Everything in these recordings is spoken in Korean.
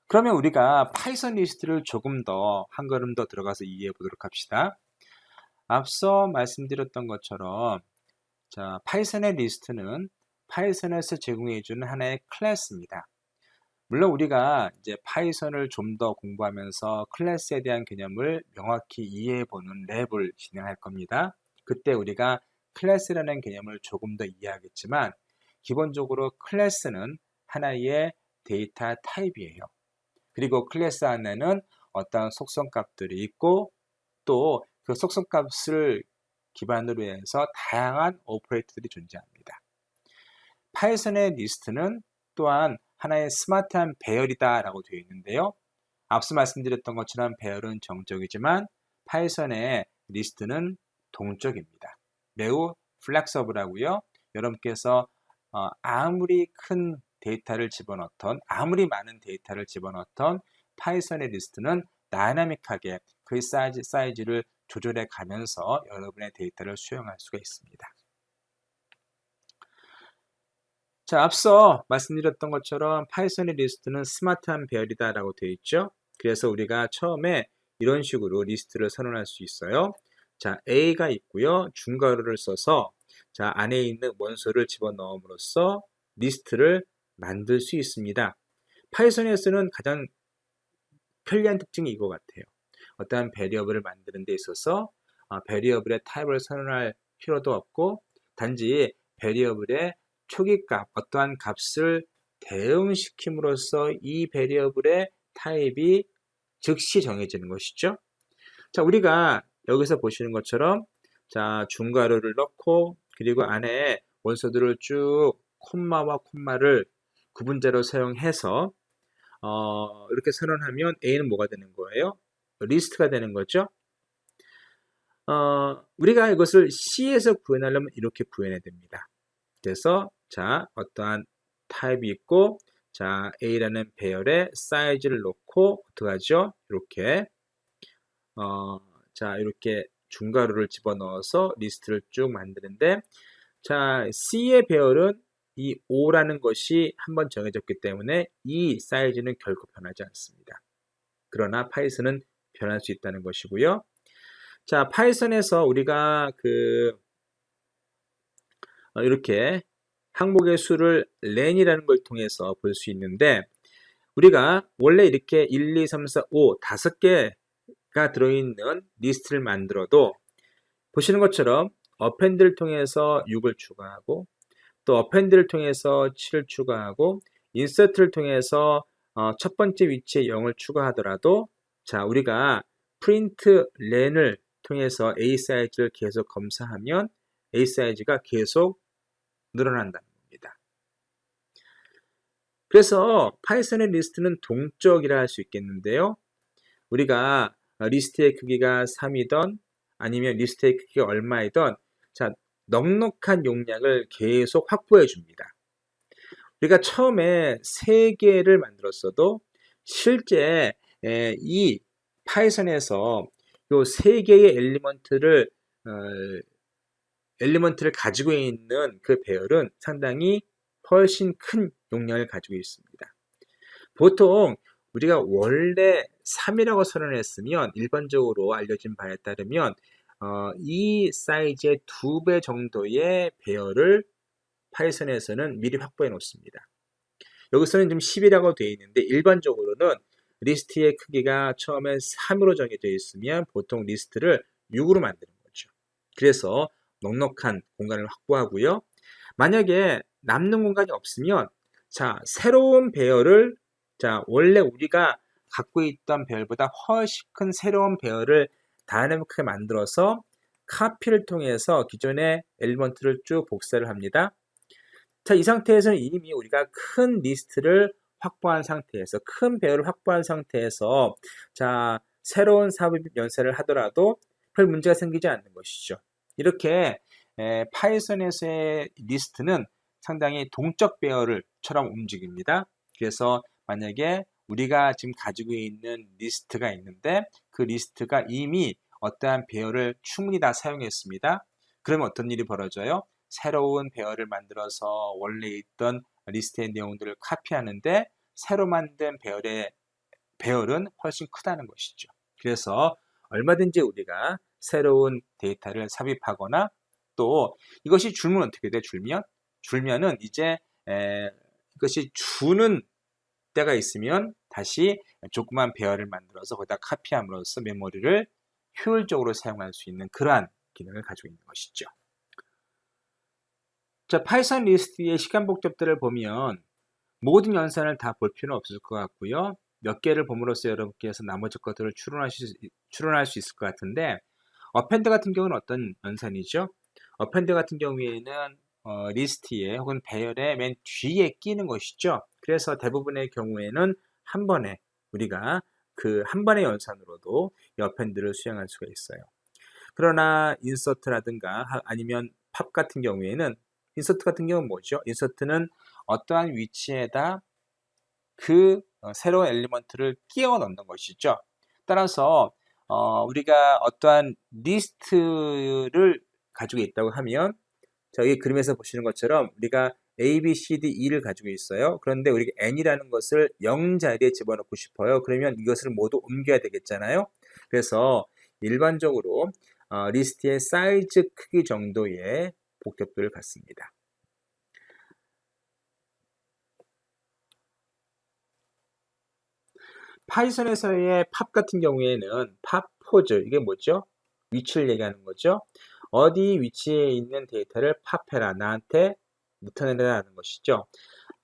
그러면 우리가 파이썬 리스트를 조금 더 한 걸음 더 들어가서 이해해 보도록 합시다. 앞서 말씀드렸던 것처럼 파이썬의 리스트는 파이썬에서 제공해 주는 하나의 클래스입니다. 물론 우리가 이제 파이썬을 좀 더 공부하면서 클래스에 대한 개념을 명확히 이해해 보는 랩을 진행할 겁니다. 그때 우리가 클래스라는 개념을 조금 더 이해하겠지만 기본적으로 클래스는 하나의 데이터 타입이에요. 그리고 클래스 안에는 어떤 속성값들이 있고 또 그 속성값을 기반으로 해서 다양한 오퍼레이터들이 존재합니다. 파이썬의 리스트는 또한 하나의 스마트한 배열이다 라고 되어 있는데요. 앞서 말씀드렸던 것처럼 배열은 정적이지만 파이썬의 리스트는 동적입니다. 매우 플렉서블하고요. 여러분께서 아무리 큰 데이터를 집어넣던 아무리 많은 데이터를 집어넣던 파이썬의 리스트는 다이나믹하게 그 사이즈를 조절해 가면서 여러분의 데이터를 수용할 수가 있습니다. 자, 앞서 말씀드렸던 것처럼 파이썬의 리스트는 스마트한 배열이다 라고 되어 있죠. 그래서 우리가 처음에 이런 식으로 리스트를 선언할 수 있어요. 자, A가 있고요. 중괄호를 써서 자, 안에 있는 원소를 집어넣음으로써 리스트를 만들 수 있습니다. 파이썬에서는 가장 편리한 특징이 이거 같아요. 어떠한 베리어블을 만드는 데 있어서 베리어블의 타입을 선언할 필요도 없고 단지 베리어블의 초기값, 어떠한 값을 대응시킴으로써 이 베리어블의 타입이 즉시 정해지는 것이죠. 자, 우리가 여기서 보시는 것처럼 자, 중괄호를 넣고 그리고 안에 원소들을 쭉 콤마와 콤마를 구분자로 사용해서 이렇게 선언하면 A는 뭐가 되는 거예요? 리스트가 되는 거죠. 우리가 이것을 C에서 구현하려면 이렇게 구현해야 됩니다. 그래서 자, 어떠한 타입이 있고 자, A라는 배열의 사이즈를 놓고 어떻게 하죠? 이렇게 자, 이렇게 중괄호를 집어넣어서 리스트를 쭉 만드는데 자, C의 배열은 이 5라는 것이 한번 정해졌기 때문에 이 사이즈는 결코 변하지 않습니다. 그러나 파이썬은 변할 수 있다는 것이고요. 자, 파이썬에서 우리가 이렇게 항목의 수를 len이라는 걸 통해서 볼 수 있는데 우리가 원래 이렇게 1, 2, 3, 4, 5 5개가 들어있는 리스트를 만들어도 보시는 것처럼 어펜드를 통해서 6을 추가하고 또 어펜드를 통해서 7을 추가하고 인서트를 통해서 첫 번째 위치에 0을 추가하더라도 자, 우리가 print len을 통해서 A 사이즈를 계속 검사하면 A 사이즈가 계속 늘어난다는 겁니다. 그래서 파이썬의 리스트는 동적이라 할 수 있겠는데요. 우리가 리스트의 크기가 3이던 아니면 리스트의 크기가 얼마이던 자, 넉넉한 용량을 계속 확보해 줍니다. 우리가 처음에 3개를 만들었어도 실제 이 파이썬에서 이 3개의 엘리먼트를 가지고 있는 그 배열은 상당히 훨씬 큰 용량을 가지고 있습니다. 보통 우리가 원래 3이라고 선언했으면 일반적으로 알려진 바에 따르면 이 사이즈의 2배 정도의 배열을 파이썬에서는 미리 확보해 놓습니다. 여기서는 좀 10이라고 되어 있는데 일반적으로는 리스트의 크기가 처음에 3으로 정해져 있으면 보통 리스트를 6으로 만드는 거죠. 그래서 넉넉한 공간을 확보하고요. 만약에 남는 공간이 없으면 자, 새로운 배열을 자, 원래 우리가 갖고 있던 배열보다 훨씬 큰 새로운 배열을 다이내믹하게 만들어서 카피를 통해서 기존의 엘리먼트를 쭉 복사를 합니다. 자, 이 상태에서는 이미 우리가 큰 리스트를 확보한 상태에서 큰 배열을 확보한 상태에서 자, 새로운 삽입 연산을 하더라도 별 문제가 생기지 않는 것이죠. 이렇게 파이썬에서의 리스트는 상당히 동적 배열처럼 움직입니다. 그래서 만약에 우리가 지금 가지고 있는 리스트가 있는데 그 리스트가 이미 어떠한 배열을 충분히 다 사용했습니다. 그러면 어떤 일이 벌어져요? 새로운 배열을 만들어서 원래 있던 리스트의 내용들을 카피하는데 새로 만든 배열의 배열은 훨씬 크다는 것이죠. 그래서 얼마든지 우리가 새로운 데이터를 삽입하거나 또 이것이 줄면 어떻게 돼? 줄면은 이제 이것이 주는 때가 있으면 다시 조그만 배열을 만들어서 거기다 카피함으로써 메모리를 효율적으로 사용할 수 있는 그러한 기능을 가지고 있는 것이죠. 자, 파이썬 리스트의 시간 복잡들을 보면 모든 연산을 다 볼 필요는 없을 것 같고요. 몇 개를 봄으로써 여러분께서 나머지 것들을 추론할 수 있을 것 같은데 어펜드 같은 경우는 어떤 연산이죠? 어펜드 같은 경우에는 리스트에 혹은 배열의 맨 뒤에 끼는 것이죠. 그래서 대부분의 경우에는 한 번에 우리가 그 한 번의 연산으로도 이 어펜드를 수행할 수가 있어요. 그러나 인서트라든가 아니면 팝 같은 경우에는 인서트 같은 경우는 뭐죠? 인서트는 어떠한 위치에다 그 새로운 엘리먼트를 끼워 넣는 것이죠. 따라서 우리가 어떠한 리스트를 가지고 있다고 하면 저기 그림에서 보시는 것처럼 우리가 A, B, C, D, E를 가지고 있어요. 그런데 우리가 N이라는 것을 0 자리에 집어넣고 싶어요. 그러면 이것을 모두 옮겨야 되겠잖아요. 그래서 일반적으로 리스트의 사이즈 크기 정도의 복잡도를 갖습니다. 파이썬에서의 팝 같은 경우에는 팝 포즈, 이게 뭐죠? 위치를 얘기하는 거죠. 어디 위치에 있는 데이터를 팝해라, 나한테 리턴해라는 것이죠.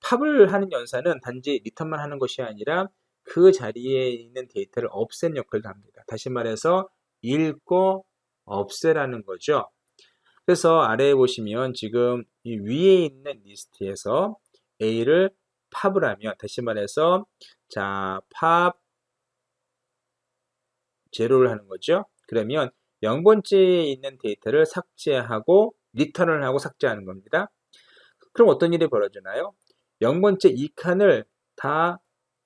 팝을 하는 연산은 단지 리턴만 하는 것이 아니라 그 자리에 있는 데이터를 없애는 역할도 합니다. 다시 말해서 읽고 없애라는 거죠. 그래서 아래에 보시면 지금 이 위에 있는 리스트에서 A를 팝을 하면, 다시 말해서 자, 팝 제로를 하는 거죠. 그러면 0번째에 있는 데이터를 삭제하고 리턴을 하고 삭제하는 겁니다. 그럼 어떤 일이 벌어지나요? 0번째 2칸을 다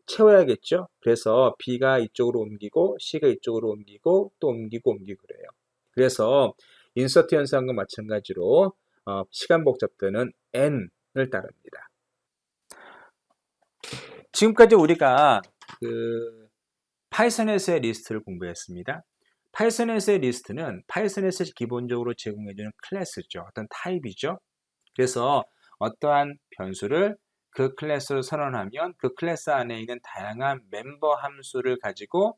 채워야겠죠. 그래서 B가 이쪽으로 옮기고 C가 이쪽으로 옮기고 또 옮기고 그래요. 그래서 인서트 현상과 마찬가지로 시간 복잡도는 N을 따릅니다. 지금까지 우리가 파이썬에서의 리스트를 공부했습니다. 파이썬에서의 리스트는 파이썬에서 기본적으로 제공해주는 클래스죠. 어떤 타입이죠. 그래서 어떠한 변수를 그 클래스로 선언하면 그 클래스 안에 있는 다양한 멤버 함수를 가지고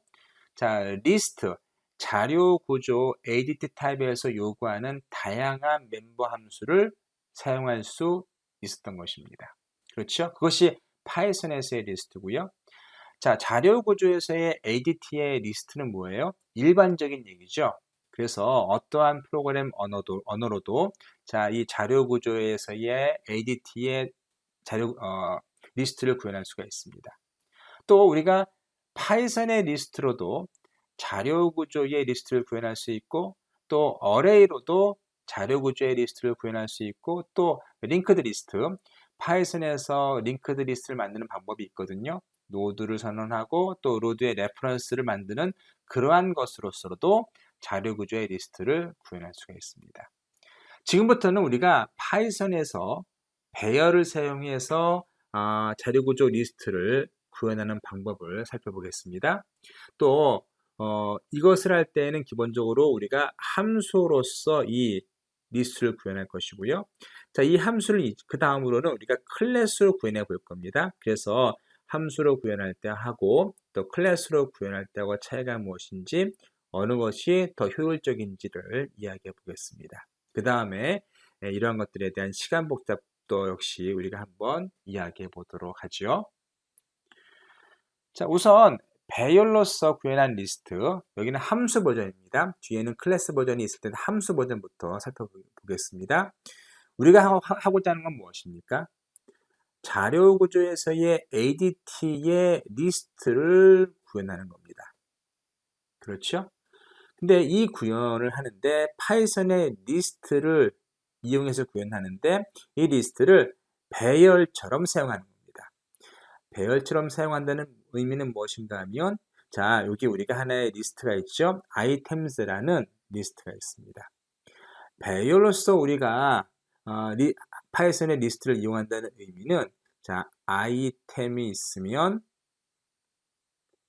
리스트, 자료 구조, ADT 타입에서 요구하는 다양한 멤버 함수를 사용할 수 있었던 것입니다. 그렇죠? 그것이 파이썬에서의 리스트고요. 자료 구조에서의 ADT의 리스트는 뭐예요? 일반적인 얘기죠. 그래서 어떠한 프로그램 언어로도 이 자료 구조에서의 ADT의 리스트를 구현할 수가 있습니다. 또 우리가 파이썬의 리스트로도 자료 구조의 리스트를 구현할 수 있고 또 어레이로도 자료 구조의 리스트를 구현할 수 있고 또 링크드 리스트, 파이썬에서 링크드 리스트를 만드는 방법이 있거든요. 노드를 선언하고 또 로드의 레퍼런스를 만드는 그러한 것으로서도 자료 구조의 리스트를 구현할 수가 있습니다. 지금부터는 우리가 파이썬에서 배열을 사용해서 자료 구조 리스트를 구현하는 방법을 살펴보겠습니다. 또 이것을 할 때는 기본적으로 우리가 함수로서 이 리스트를 구현할 것이고요. 이 함수를 그 다음으로는 우리가 클래스로 구현해 볼 겁니다. 그래서 함수로 구현할 때 하고 또 클래스로 구현할 때하고 차이가 무엇인지, 어느 것이 더 효율적인지를 이야기해 보겠습니다. 그 다음에 이러한 것들에 대한 시간 복잡도 역시 우리가 한번 이야기해 보도록 하죠. 우선 배열로서 구현한 리스트, 여기는 함수 버전입니다. 뒤에는 클래스 버전이 있을 때는 함수 버전부터 살펴보겠습니다. 우리가 하고자 하는 건 무엇입니까? 자료 구조에서의 ADT의 리스트를 구현하는 겁니다. 그렇죠? 근데 이 구현을 하는데 파이썬의 리스트를 이용해서 구현하는데 이 리스트를 배열처럼 사용하는 겁니다. 배열처럼 사용한다는 의미는 무엇인가 하면 여기 우리가 하나의 리스트가 있죠. items라는 리스트가 있습니다. 배열로서 우리가 파이썬의 리스트를 이용한다는 의미는 아이템이 있으면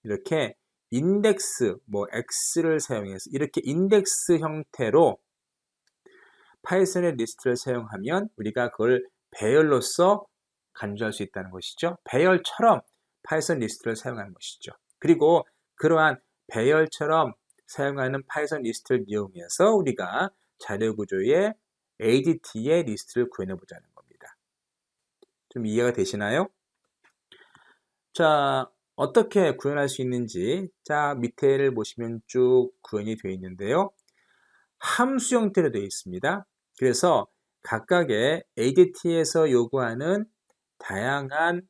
이렇게 인덱스, 뭐 x를 사용해서 이렇게 인덱스 형태로 파이썬의 리스트를 사용하면 우리가 그걸 배열로서 간주할 수 있다는 것이죠. 배열처럼 파이썬 리스트를 사용하는 것이죠. 그리고 그러한 배열처럼 사용하는 파이썬 리스트를 이용해서 우리가 자료 구조의 ADT의 리스트를 구현해 보자는 겁니다. 좀 이해가 되시나요? 자, 어떻게 구현할 수 있는지, 자, 밑에를 보시면 쭉 구현이 되어 있는데요. 함수 형태로 되어 있습니다. 그래서 각각의 ADT에서 요구하는 다양한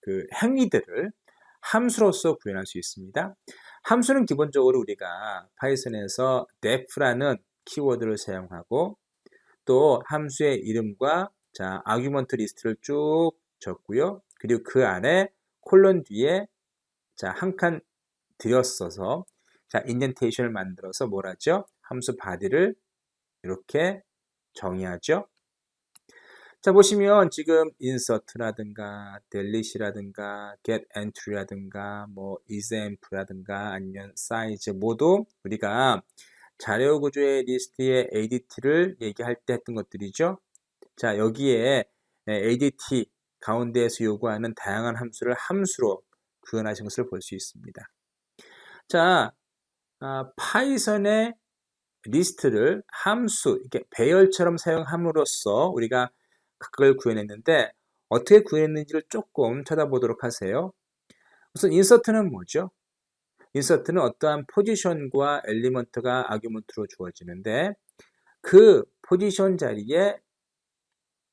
그 행위들을 함수로서 구현할 수 있습니다. 함수는 기본적으로 우리가 파이썬에서 def라는 키워드를 사용하고 또 함수의 이름과 아규먼트 리스트를 쭉 적고요. 그리고 그 안에 콜론 뒤에 한 칸 들였어서 인덴테이션을 만들어서 뭘 하죠? 함수 바디를 이렇게 정의하죠. 자, 보시면 지금 insert라든가 delete라든가 get entry라든가 뭐 exempt라든가 아니면 size 모두 우리가 자료 구조의 리스트의 ADT를 얘기할 때 했던 것들이죠. 자, 여기에 ADT 가운데에서 요구하는 다양한 함수를 함수로 구현하신 것을 볼 수 있습니다. 자, 파이썬의 리스트를 함수, 이렇게 배열처럼 사용함으로써 우리가 그걸 구현했는데 어떻게 구현했는지를 조금 쳐다보도록 하세요. 우선 인서트는 뭐죠? 인서트는 어떠한 포지션과 엘리먼트가 아규먼트로 주어지는데 그 포지션 자리에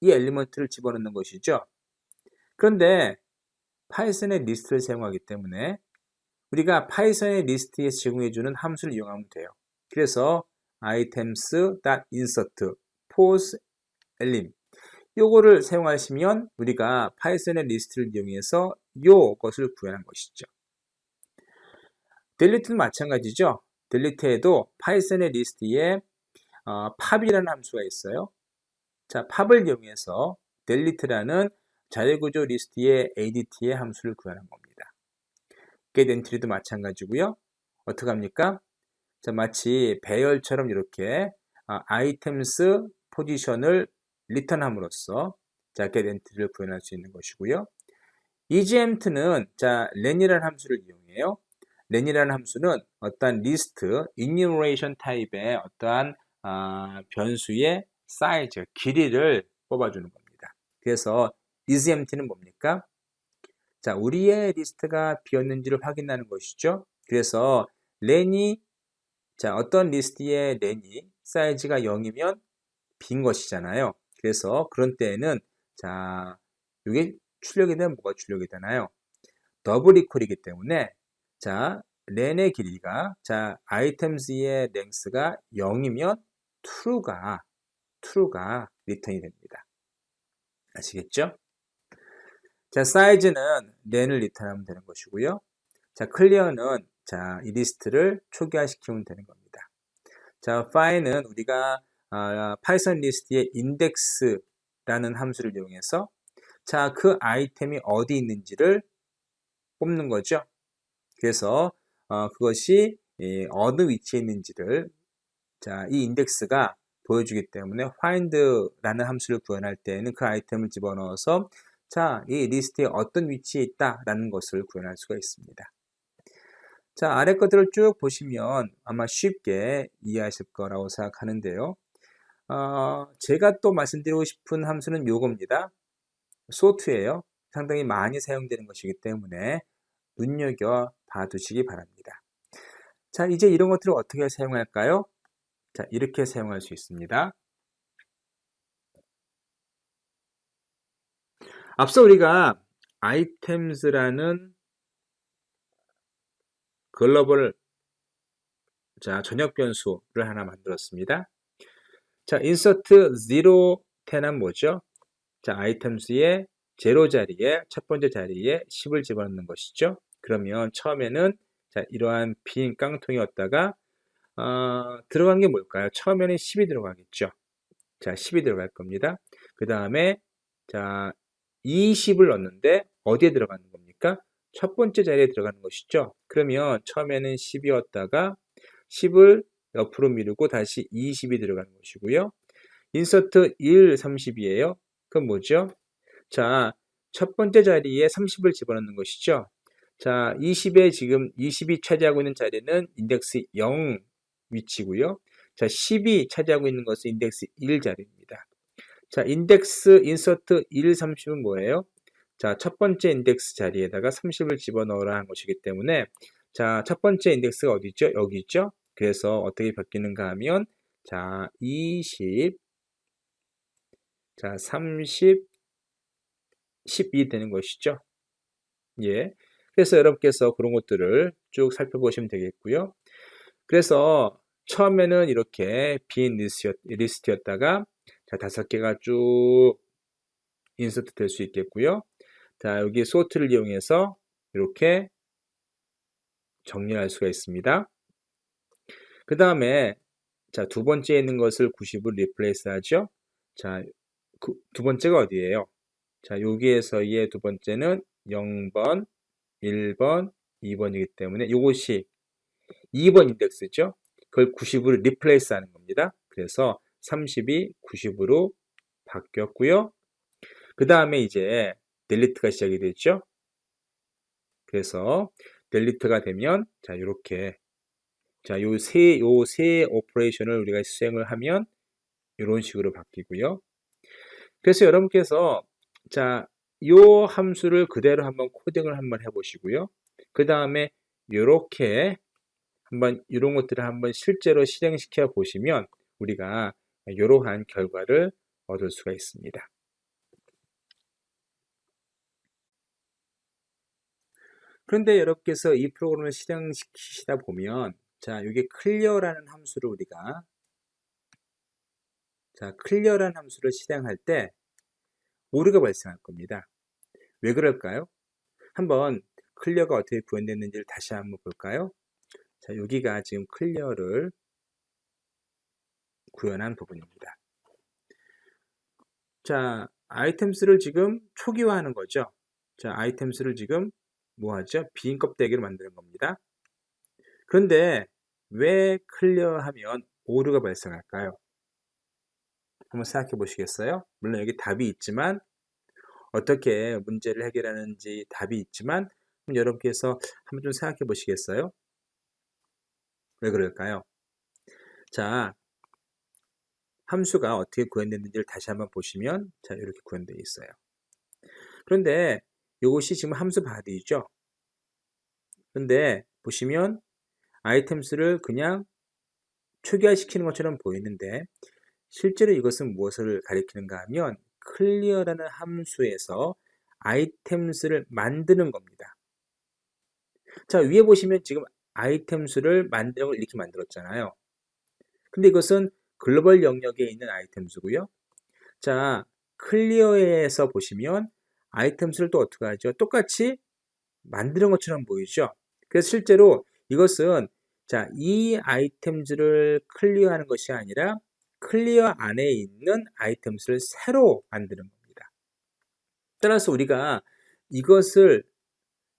이 엘리먼트를 집어넣는 것이죠. 그런데 파이썬의 리스트를 사용하기 때문에 우리가 파이썬의 리스트에 제공해주는 함수를 이용하면 돼요. 그래서 items.insert pos elim 요거를 사용하시면 우리가 파이썬의 리스트를 이용해서 요것을 구현한 것이죠. delete는 마찬가지죠. delete에도 파이썬의 리스트에 pop이라는 함수가 있어요. 자, pop을 이용해서 delete라는 자료구조 리스트의 ADT의 함수를 구현한 겁니다. get entry도 마찬가지고요. 어떻게 합니까? 자, 마치 배열처럼 이렇게 items 포지션을 리턴함으로써 get entry를 구현할 수 있는 것이고요. exempt는 len이라는 함수를 이용해요. len이라는 함수는 어떠한 리스트, enumeration 타입의 어떠한 변수의 사이즈, 길이를 뽑아주는 겁니다. 그래서 isempty는 뭡니까? 자, 우리의 리스트가 비었는지를 확인하는 것이죠. 그래서 len이 어떤 리스트의 len이 사이즈가 0이면 빈 것이잖아요. 그래서 그런 때에는 이게 출력이 되면 뭐가 출력이 되나요? 더블 이퀄이기 때문에 len의 길이가 items의 length가 0이면 true가 리턴이 됩니다. 아시겠죠? 사이즈는 len을 리턴하면 되는 것이고요. clear는 이 리스트를 초기화시키면 되는 겁니다. find는 우리가 파이썬 리스트의 index라는 함수를 이용해서 그 아이템이 어디 있는지를 뽑는 거죠. 그래서 그것이 어느 위치에 있는지를 이 인덱스가 보여주기 때문에 find라는 함수를 구현할 때에는 그 아이템을 집어넣어서 이 리스트에 어떤 위치에 있다라는 것을 구현할 수가 있습니다. 아래 것들을 쭉 보시면 아마 쉽게 이해하실 거라고 생각하는데요. 제가 또 말씀드리고 싶은 함수는 요겁니다. sort예요. 상당히 많이 사용되는 것이기 때문에 눈여겨 봐두시기 바랍니다. 이제 이런 것들을 어떻게 사용할까요? 이렇게 사용할 수 있습니다. 앞서 우리가 items라는 글로벌 전역 변수를 하나 만들었습니다. insert 0, 10은 뭐죠? items의 0 자리에 첫 번째 자리에 10을 집어넣는 것이죠. 그러면 처음에는 이러한 빈 깡통이었다가 들어간 게 뭘까요? 처음에는 10이 들어가겠죠. 10이 들어갈 겁니다. 그 다음에 20을 넣는데 어디에 들어가는 겁니까? 첫 번째 자리에 들어가는 것이죠. 그러면 처음에는 10이었다가 10을 옆으로 미루고 다시 20이 들어가는 것이고요. 인서트 1, 30이에요. 그건 뭐죠? 자, 첫 번째 자리에 30을 집어넣는 것이죠. 자, 20에 지금 20이 차지하고 있는 자리는 인덱스 0 위치고요. 자, 10이 차지하고 있는 것은 인덱스 1 자리입니다. 자, 인서트 1, 30은 뭐예요? 자, 첫 번째 인덱스 자리에다가 30을 집어넣으라 한 것이기 때문에 자, 첫 번째 인덱스가 어디 있죠? 여기 있죠? 그래서 어떻게 바뀌는가 하면 자, 20, 자, 30, 12 되는 것이죠. 예. 그래서 여러분께서 그런 것들을 쭉 살펴보시면 되겠고요. 그래서 처음에는 이렇게 빈 리스트였다가 자, 5개가 쭉 인서트 될 수 있겠고요. 자, 여기 소트를 이용해서 이렇게 정리할 수가 있습니다. 그 다음에 자, 두 번째에 있는 것을 90으로 리플레이스 하죠. 자, 두 번째가 어디예요? 자, 여기에서의 두 번째는 0번, 1번, 2번이기 때문에 이것이 2번 인덱스죠. 그걸 90으로 리플레이스 하는 겁니다. 그래서 30이 90으로 바뀌었고요. 그 다음에 이제 델리트가 시작이 됐죠. 그래서 델리트가 되면 자, 이렇게 자, 요 세 오퍼레이션을 우리가 수행을 하면 이런 식으로 바뀌고요. 그래서 여러분께서 자, 요 함수를 그대로 한번 코딩을 한번 해보시고요. 그 다음에 이렇게 한번 이런 것들을 한번 실제로 실행시켜 보시면 우리가 이러한 결과를 얻을 수가 있습니다. 그런데 여러분께서 이 프로그램을 실행시키시다 보면 자, 여기 클리어라는 함수를 우리가 자, 클리어라는 함수를 실행할 때 오류가 발생할 겁니다. 왜 그럴까요? 한번 클리어가 어떻게 구현됐는지를 다시 한번 볼까요? 자, 여기가 지금 클리어를 구현한 부분입니다. 자, 아이템스를 지금 초기화하는 거죠. 자, 아이템스를 지금 뭐 하죠? 빈 껍데기로 만드는 겁니다. 그런데 왜 클리어하면 오류가 발생할까요? 한번 생각해 보시겠어요? 물론 여기 답이 있지만 어떻게 문제를 해결하는지 답이 있지만 여러분께서 한번 좀 생각해 보시겠어요? 왜 그럴까요? 자, 함수가 어떻게 구현됐는지를 다시 한번 보시면 자, 이렇게 구현되어 있어요. 그런데 이것이 지금 함수 바디죠. 그런데 보시면 아이템스를 그냥 초기화시키는 것처럼 보이는데 실제로 이것은 무엇을 가리키는가 하면 클리어라는 함수에서 아이템스를 만드는 겁니다. 자, 위에 보시면 지금 아이템스를 만드는 걸 이렇게 만들었잖아요. 근데 이것은 글로벌 영역에 있는 아이템스고요. 자, 클리어에서 보시면 아이템스를 또 어떻게 하죠? 똑같이 만드는 것처럼 보이죠? 그래서 실제로 이것은 자, 이 아이템즈를 클리어하는 것이 아니라 클리어 안에 있는 아이템스를 새로 만드는 겁니다. 따라서 우리가 이것을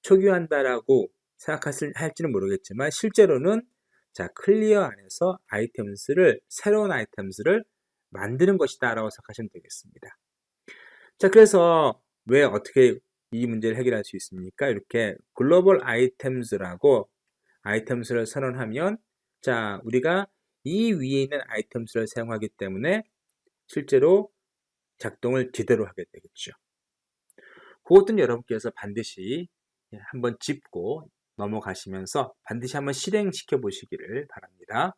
초기화한다라고 생각할지는 모르겠지만 실제로는 자, 클리어 안에서 새로운 아이템스를 만드는 것이다 라고 생각하시면 되겠습니다. 자, 그래서 왜 어떻게 이 문제를 해결할 수 있습니까? 이렇게 글로벌 아이템스라고 아이템스를 선언하면 자, 우리가 이 위에 있는 아이템스를 사용하기 때문에 실제로 작동을 제대로 하게 되겠죠. 그것은 여러분께서 반드시 한번 짚고 넘어가시면서 반드시 한번 실행시켜 보시기를 바랍니다.